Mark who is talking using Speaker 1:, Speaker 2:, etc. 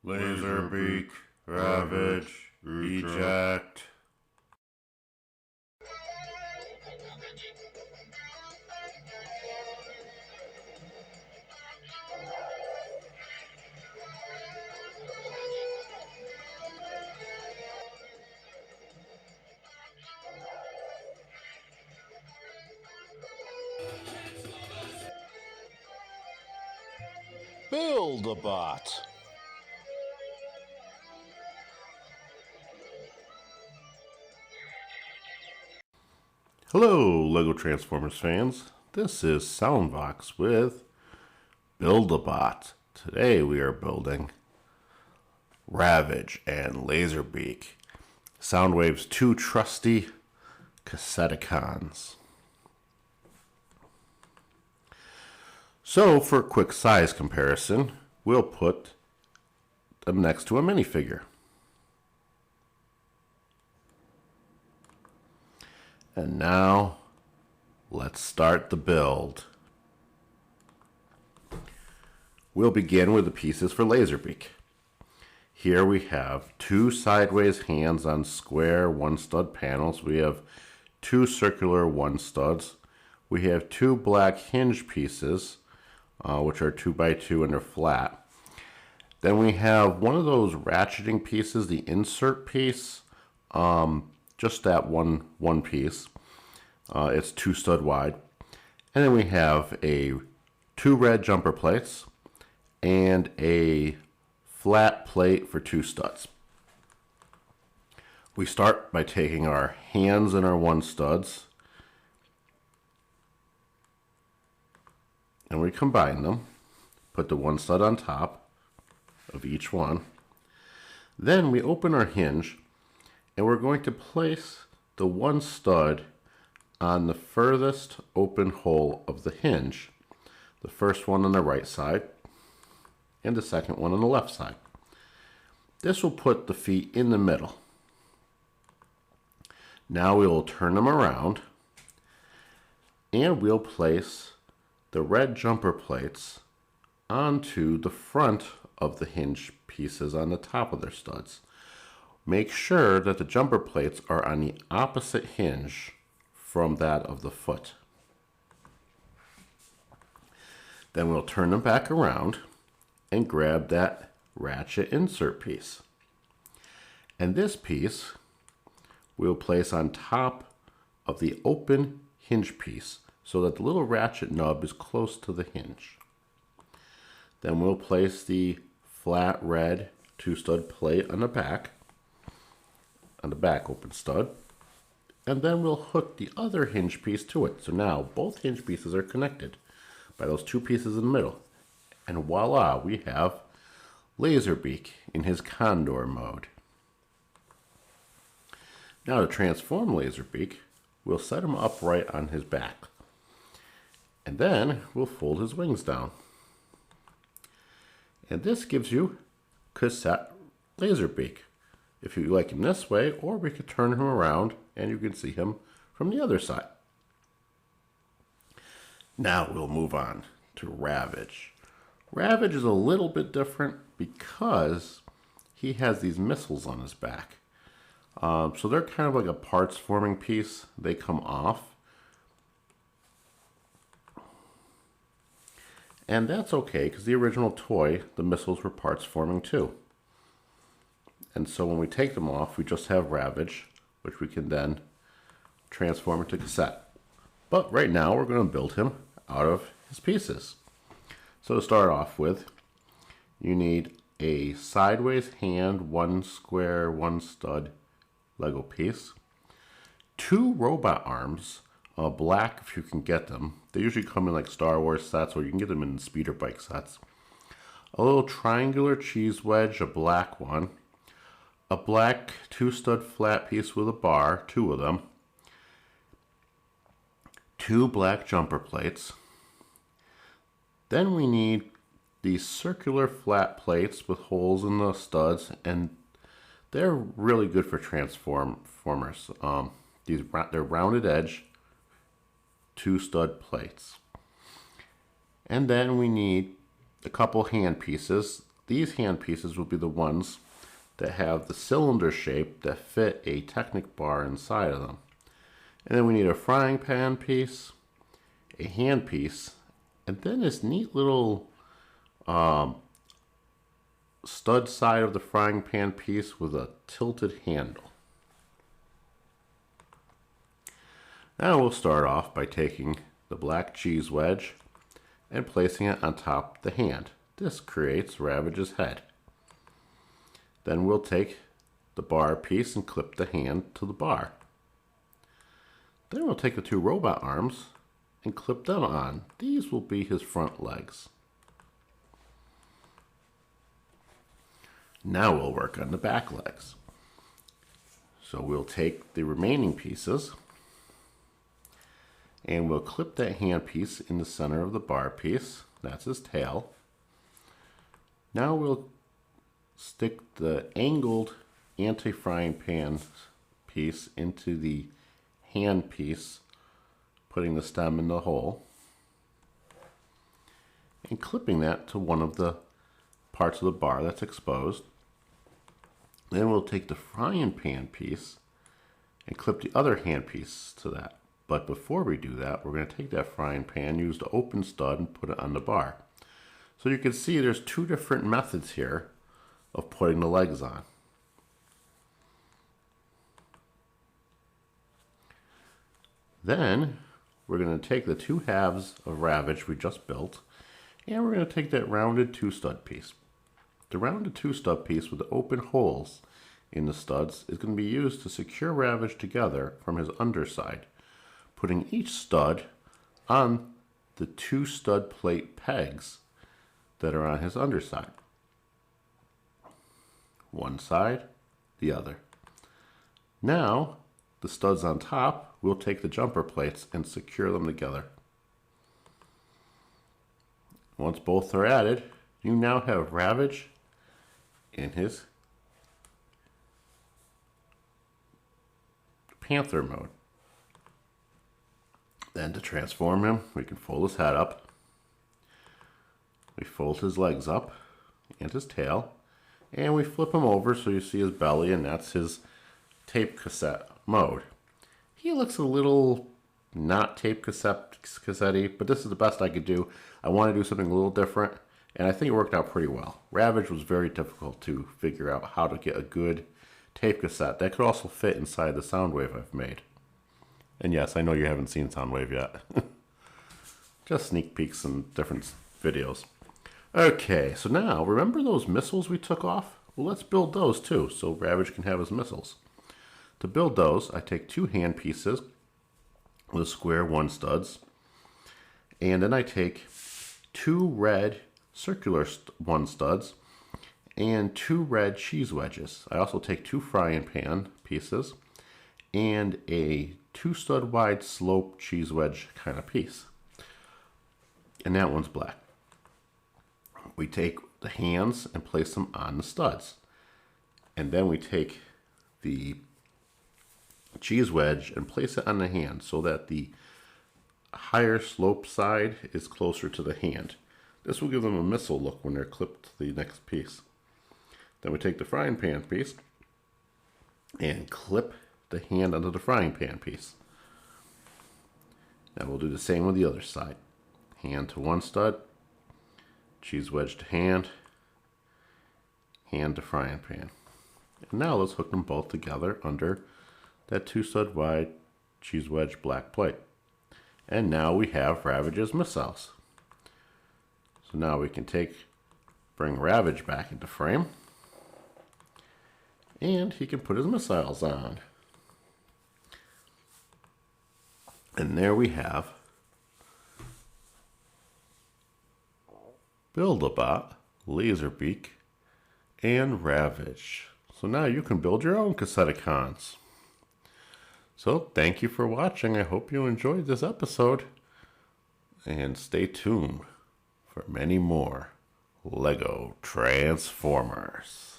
Speaker 1: Lazerbeak, Ravage, Eject.
Speaker 2: Build-A-Bot.
Speaker 1: Hello, Lego Transformers fans. This is Soundvox with Build-A-Bot. Today we are building Ravage and Lazerbeak, Soundwave's two trusty Cassetticons. So, for a quick size comparison, we'll put them next to a minifigure. And now, let's start the build. We'll begin with the pieces for Lazerbeak. Here we have two sideways hands on square one-stud panels. We have two circular one-studs. We have two black hinge pieces, which are 2x2 and they're flat. Then we have one of those ratcheting pieces, the insert piece, just that one piece. It's 2 stud wide. And then we have two red jumper plates and a flat plate for 2 studs. We start by taking our hands and our one studs and we combine them. Put the one stud on top of each one. Then we open our hinge and we're going to place the one stud on the furthest open hole of the hinge. The first one on the right side and the second one on the left side. This will put the feet in the middle. Now we will turn them around and we'll place the red jumper plates onto the front of the hinge pieces on the top of their studs. Make sure that the jumper plates are on the opposite hinge from that of the foot. Then we'll turn them back around and grab that ratchet insert piece. And this piece we'll place on top of the open hinge piece so that the little ratchet nub is close to the hinge. Then we'll place the flat red 2-stud plate on the back open stud, and then we'll hook the other hinge piece to it. So now both hinge pieces are connected by those 2 pieces in the middle. And voila, we have Lazerbeak in his condor mode. Now to transform Lazerbeak, we'll set him upright on his back. And then we'll fold his wings down. And this gives you Cassette Lazerbeak. If you like him this way, or we could turn him around and you can see him from the other side. Now we'll move on to Ravage. Ravage is a little bit different because he has these missiles on his back. So they're kind of like a parts forming piece. They come off. And that's okay because the original toy, the missiles were parts forming too. And so when we take them off, we just have Ravage, which we can then transform into cassette. But right now we're going to build him out of his pieces. So to start off with, you need a sideways hand, 1 square, 1 stud Lego piece, 2 robot arms, black if you can get them. They usually come in like Star Wars sets, or you can get them in speeder bike sets. A little triangular cheese wedge, a black one, a black 2-stud flat piece with a bar, 2 of them, 2 black jumper plates. Then we need these circular flat plates with holes in the studs, and they're really good for transformers. They're rounded edge 2-stud plates. And then we need a couple hand pieces. these hand pieces will be the ones that have the cylinder shape that fit a Technic bar inside of them. And then we need a frying pan piece, a hand piece, and then this neat little stud side of the frying pan piece with a tilted handle. Now we'll start off by taking the black cheese wedge and placing it on top of the hand. This creates Ravage's head. Then we'll take the bar piece and clip the hand to the bar. Then we'll take the two robot arms and clip them on. These will be his front legs. Now we'll work on the back legs. So we'll take the remaining pieces and we'll clip that hand piece in the center of the bar piece. That's his tail. Now we'll stick the angled anti-frying pan piece into the hand piece, putting the stem in the hole and clipping that to one of the parts of the bar that's exposed. Then we'll take the frying pan piece and clip the other hand piece to that. But before we do that, we're going to take that frying pan, use the open stud, and put it on the bar. So you can see there's two different methods here of putting the legs on. Then we're going to take the two halves of Ravage we just built, and we're going to take that rounded two stud piece. The rounded two stud piece with the open holes in the studs is going to be used to secure Ravage together from his underside, putting each stud on the two stud plate pegs that are on his underside. One side, the other. Now, the studs on top, we'll take the jumper plates and secure them together. Once both are added, you now have Ravage in his panther mode. Then to transform him, we can fold his head up. We fold his legs up and his tail, and we flip him over so you see his belly, and that's his tape cassette mode. He looks a little not tape cassette-y, but this is the best I could do. I want to do something a little different, and I think it worked out pretty well. Ravage was very difficult to figure out how to get a good tape cassette that could also fit inside the Soundwave I've made. And yes, I know you haven't seen Soundwave yet. Just sneak peeks and different videos. Okay, so now, remember those missiles we took off? Well, let's build those too, so Ravage can have his missiles. To build those, I take two hand pieces with square one studs, and then I take two red circular one studs and two red cheese wedges. I also take two frying pan pieces and a two stud wide slope cheese wedge kind of piece. And that one's black. We take the hands and place them on the studs. And then we take the cheese wedge and place it on the hand so that the higher slope side is closer to the hand. This will give them a missile look when they're clipped to the next piece. Then we take the frying pan piece and clip the hand onto the frying pan piece. Now we'll do the same with the other side. Hand to one stud, cheese wedge to hand, hand to frying pan. And now let's hook them both together under that two stud wide cheese wedge black plate. And now we have Ravage's missiles. So now we can bring Ravage back into frame, and he can put his missiles on. And there we have Build-A-Bot, Lazerbeak, and Ravage. So now you can build your own Cassetticons. So thank you for watching. I hope you enjoyed this episode. And stay tuned for many more Lego Transformers.